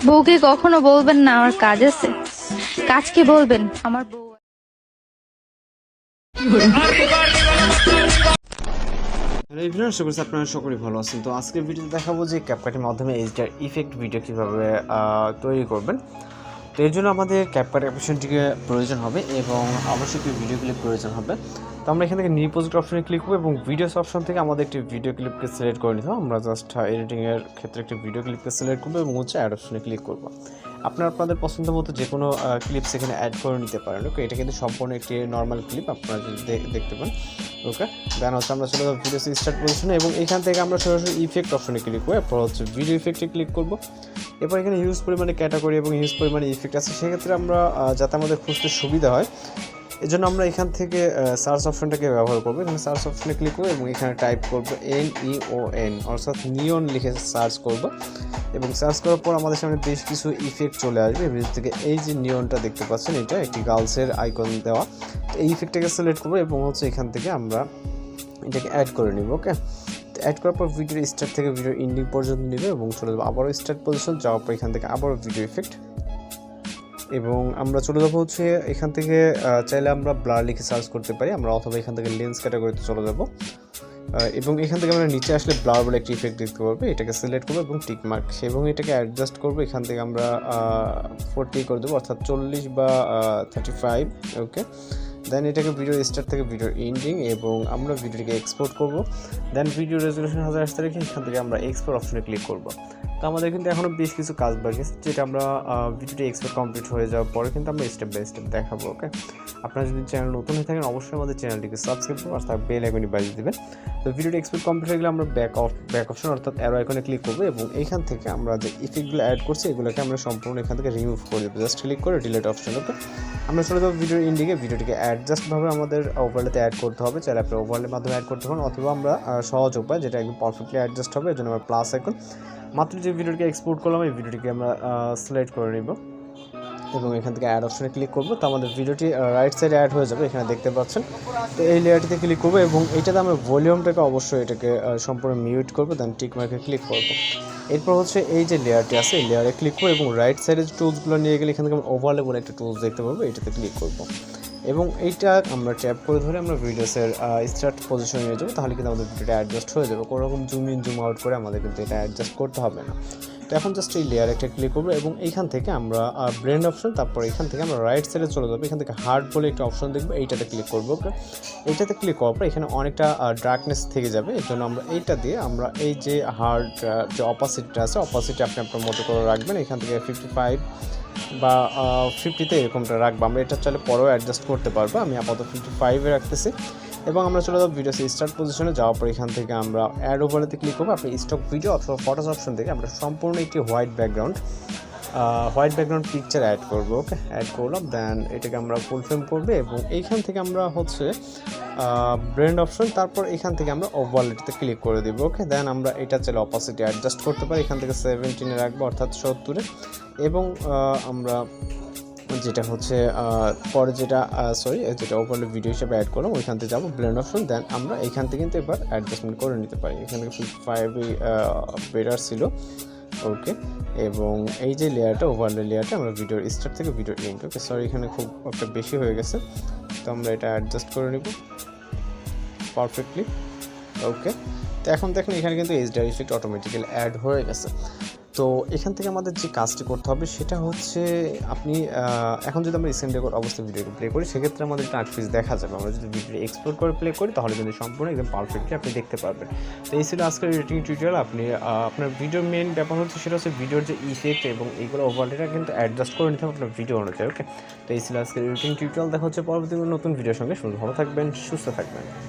বউকে কখনো বলবেন না আমার কাজ আছে, কাজকে বলবেন আমার বউ। হ্যালো এভরিওয়ান, আশা করছি আপনারা সকলেই ভালো আছেন। তো আজকের ভিডিওতে দেখাবো যে ক্যাপকাটের মাধ্যমে এইচডিআর ইফেক্ট ভিডিও কীভাবে তৈরি করবেন। তো এর জন্য আমাদের ক্যাপকাট অ্যাপ্লিকেশনটিকে প্রয়োজন হবে এবং অবশ্যই একটি ভিডিও ক্লিপ প্রয়োজন হবে। তো আমরা এখান থেকে নিউ প্রজেক্ট অপশনে ক্লিক করবো এবং ভিডিওস অপশন থেকে আমাদের একটি ভিডিও ক্লিপকে সিলেক্ট করে নিতে হবে। আমরা জাস্ট এডিটিংয়ের ক্ষেত্রে একটি ভিডিও ক্লিপকে সিলেক্ট করবো এবং অ্যাড অপশনে ক্লিক করবো। আপনাদের পছন্দ মতো যে কোনো ক্লিপস এখানে অ্যাড করে নিতে পারেন। ওকে, এটা কিন্তু সম্পূর্ণ একটি নর্মাল ক্লিপ, আপনারা যদি দেখতে পান। ওকে, দেন হচ্ছে আমরা চলে যাবো ভিডিও স্টার্ট পজিশনে এবং এখান থেকে আমরা সরাসরি ইফেক্ট অপশনে ক্লিক করবো। এরপর হচ্ছে ভিডিও ইফেক্টে ক্লিক করবো। এরপর এখানে হিউজ পরিমাণে ক্যাটাগরি এবং হিউজ পরিমাণে ইফেক্ট আছে, সেক্ষেত্রে আমরা যাতে আমাদের খুঁজতে সুবিধা হয় এজন্য আমরা এখান থেকে সার্চ অপশনটাকে ব্যবহার করবো। এখানে সার্চ অপশনে ক্লিক করবো এবং এখানে টাইপ করবো NEON, অর্থাৎ নিয়ন লিখে সার্চ করবো এবং সার্চ করার পর আমাদের সামনে বেশ কিছু ইফেক্ট চলে আসবে। এর ভিতর থেকে এই যে নিয়নটা দেখতে পাচ্ছেন, এটা একটি গার্লসের আইকন দেওয়া। এই ইফেক্টটাকে সিলেক্ট করবো এবং হচ্ছে এখান থেকে আমরা এটাকে অ্যাড করে নিব। ওকে, অ্যাড করার পর ভিডিও স্টার্ট থেকে ভিডিও এন্ডিং পর্যন্ত নেবে এবং চলে যাবো আবারও স্টার্ট পজিশন, যাওয়ার পর এখান থেকে আবারও ভিডিও ইফেক্ট এবং আমরা চলে যাবো হচ্ছে এখান থেকে চাইলে আমরা ব্লার লিখে সার্চ করতে পারি আমরা, অথবা এখান থেকে লেন্স ক্যাটাগরিতে চলে যাব এবং এখান থেকে আমরা নিচে আসলে ব্লার বলে একটি ইফেক্ট দেখতে পারবো। এটাকে সিলেক্ট করবো এবং টিক মার্ক এবং এটাকে অ্যাডজাস্ট করবো। এখান থেকে আমরা 40 করে দেবো, অর্থাৎ 40 বা 35। ওকে, দেন এটাকে ভিডিও স্টার্ট থেকে ভিডিও এন্ডিং এবং আমরা ভিডিওটিকে এক্সপোর্ট করব। দেন ভিডিও রেজলিউশন 1080 রেখে এখান থেকে আমরা এক্সপোর্ট অপশনে ক্লিক করব। তো আমাদের কিন্তু এখনও বেশ কিছু কাজ বাকি আছে, যেটা আমরা ভিডিওটি এক্সপোর্ট কমপ্লিট হয়ে যাওয়ার পরে কিন্তু আমরা স্টেপ বাই স্টেপ দেখাবো। ওকে, আপনারা যদি চ্যানেল নতুন হয়ে থাকেন অবশ্যই আমাদের চ্যানেলটিকে সাবস্ক্রাইব করুন আর তার বেল আইকনটি বাজিয়ে দেবেন। তো ভিডিওটি এক্সপোর্ট কমপ্লিট হয়ে গেলে আমরা ব্যাক অপশন অর্থাৎ অ্যারো আইকনে ক্লিক করবো এবং এইখান থেকে আমরা যে ইফেক্টগুলো অ্যাড করছি এগুলোকে আমরা সম্পূর্ণ এখান থেকে রিমুভ করে দেবো। জাস্ট ক্লিক করে ডিলিট অপশন। ওকে, আমরা চলে যাবো ভিডিওর এন্ডিংয়ে। ভিডিওটিকে অ্যাডজাস্টভাবে আমাদের ওভারলেতে অ্যাড করতে হবে, চাইলে আপনি ওভারলের মাধ্যমে অ্যাড করতে পারেন, অথবা আমরা সহজ উপায় যেটা একদম পারফেক্টলি অ্যাডজাস্ট হবে, এর জন্য আমরা প্লাস আইকন মাত্র যে ভিডিওটিকে এক্সপোর্ট করলাম এই ভিডিওটিকে আমরা সিলেক্ট করে নিব এবং এখান থেকে অ্যাড অপশনে ক্লিক করবো। তো আমাদের ভিডিওটি রাইট সাইডে অ্যাড হয়ে যাবে, এখানে দেখতে পাচ্ছেন। তো এই লেয়ারটিতে ক্লিক করবো এবং এইটাতে আমরা ভলিউমটাকে অবশ্যই এটাকে সম্পূর্ণ মিউট করবো, দেন টিক মার্কে ক্লিক করবো। এরপর হচ্ছে এই যে লেয়ারটি আছে এই লেয়ারে ক্লিক করবো এবং রাইট সাইডে যে টুলসগুলো নিয়ে গেলে এখান থেকে আমরা ওভারলে বলে একটা টুলস দেখতে পাবো, এটাতে ক্লিক করবো এবং এইটা আমরা ট্যাপ করে ধরে আমরা ভিডিওসের স্টার্ট পজিশনে নিয়ে যাবো। তাহলে কিন্তু আমাদের ভিডিওটা অ্যাডজাস্ট হয়ে যাবে, কোনো রকম জুম ইন জুম আউট করে আমাদের কিন্তু এটা অ্যাডজাস্ট করতে হবে না। তো এখন জাস্ট এই লেয়ার একটা ক্লিক করবো এবং এইখান থেকে আমরা ব্লেন্ড অপশন, তারপর এখান থেকে আমরা রাইট সাইডে চলে যাবো। এখান থেকে হার্ড বলে একটা অপশন দেখবো, এইটাতে ক্লিক করবো। ওকে, এইটাতে ক্লিক করার পর এখানে অনেকটা ডার্কনেস থেকে যাবে, এর জন্য আমরা এইটা দিয়ে আমরা এই যে হার্ড যে অপাসিটিটা আছে অপাসিটি আপনি আপনার মতো করে রাখবেন। এখান থেকে 55 বা 50-তে এরকমটা রাখবো। আমরা এটা চাইলে পরেও অ্যাডজাস্ট করতে পারবো, আমি আপাতত 55-এ রাখতেছি এবং আমরা চলে যাবো ভিডিও স্টার্ট পজিশনে। যাওয়ার পর এখান থেকে আমরা অ্যাড ওভারলেতে ক্লিক করবো। আপনি স্টক ভিডিও অথবা ফটোস অপশন থেকে আমরা সম্পূর্ণ একটি হোয়াইট ব্যাকগ্রাউন্ড পিকচার অ্যাড করবো। ওকে, অ্যাড করলাম, দেন এটাকে আমরা ফুল ফ্রেম করবে এবং এইখান থেকে আমরা হচ্ছে ব্লেন্ড অপশন, তারপর এখান থেকে আমরা ওভারলেতে ক্লিক করে দিব। ওকে, দেন আমরা এটা চাইলে অপাসিটি অ্যাডজাস্ট করতে পারি, এখান থেকে 17-এ রাখবো অর্থাৎ 70-এ এবং আমরা যেটা হচ্ছে পরে যেটা ওভারলে ভিডিও হিসেবে অ্যাড করলাম ওইখান থেকে যাবো ব্লেন্ড অপশন, দেন আমরা এইখান থেকে কিন্তু এবার অ্যাডজাস্টমেন্ট করে নিতে পারি। এখান থেকে 55-ই বেটার ছিল। ওকে, এবং এই যে লেয়ারটা ওভারলে লেয়ারটা আমরা ভিডিওর স্টার্ট থেকে ভিডিও এন্ড। ওকে, সরি এখানে খুব একটা বেশি হয়ে গেছে, তো আমরা এটা অ্যাডজাস্ট করে নিব পারফেক্টলি। ওকে, তো এখন দেখেন এখানে কিন্তু HDR ইফেক্ট অটোমেটিক্যালি অ্যাড হয়ে গেছে। তো এখান থেকে আমাদের যে কাজটি করতে হবে সেটা হচ্ছে আপনি এখন যদি আমরা স্ক্রিন রেকর্ড অবস্থায় ভিডিওকে প্লে করি সেক্ষেত্রে আমাদের একটা আর্টিফিস দেখা যাবে। আমরা যদি ভিডিও এক্সপোর্ট করে প্লে করি তাহলে কিন্তু সম্পূর্ণ একদম পারফেক্টলি আপনি দেখতে পারবেন। তো এই ছিল আজকের এডিটিং টিউটোরিয়াল। আপনি আপনার ভিডিওর মেন ব্যাপার হচ্ছে সেটা হচ্ছে ভিডিওর যে ইফেক্ট এবং এইগুলো ওভারলেটা কিন্তু অ্যাডজাস্ট করে নিতে হবে আপনার ভিডিও অনুযায়ী। ওকে, তো এই ছিল আজকের এডিটিং টিউটোরিয়াল। দেখা হচ্ছে পরবর্তী নতুন ভিডিওর সঙ্গে। ভালো থাকবেন, সুস্থ থাকবেন।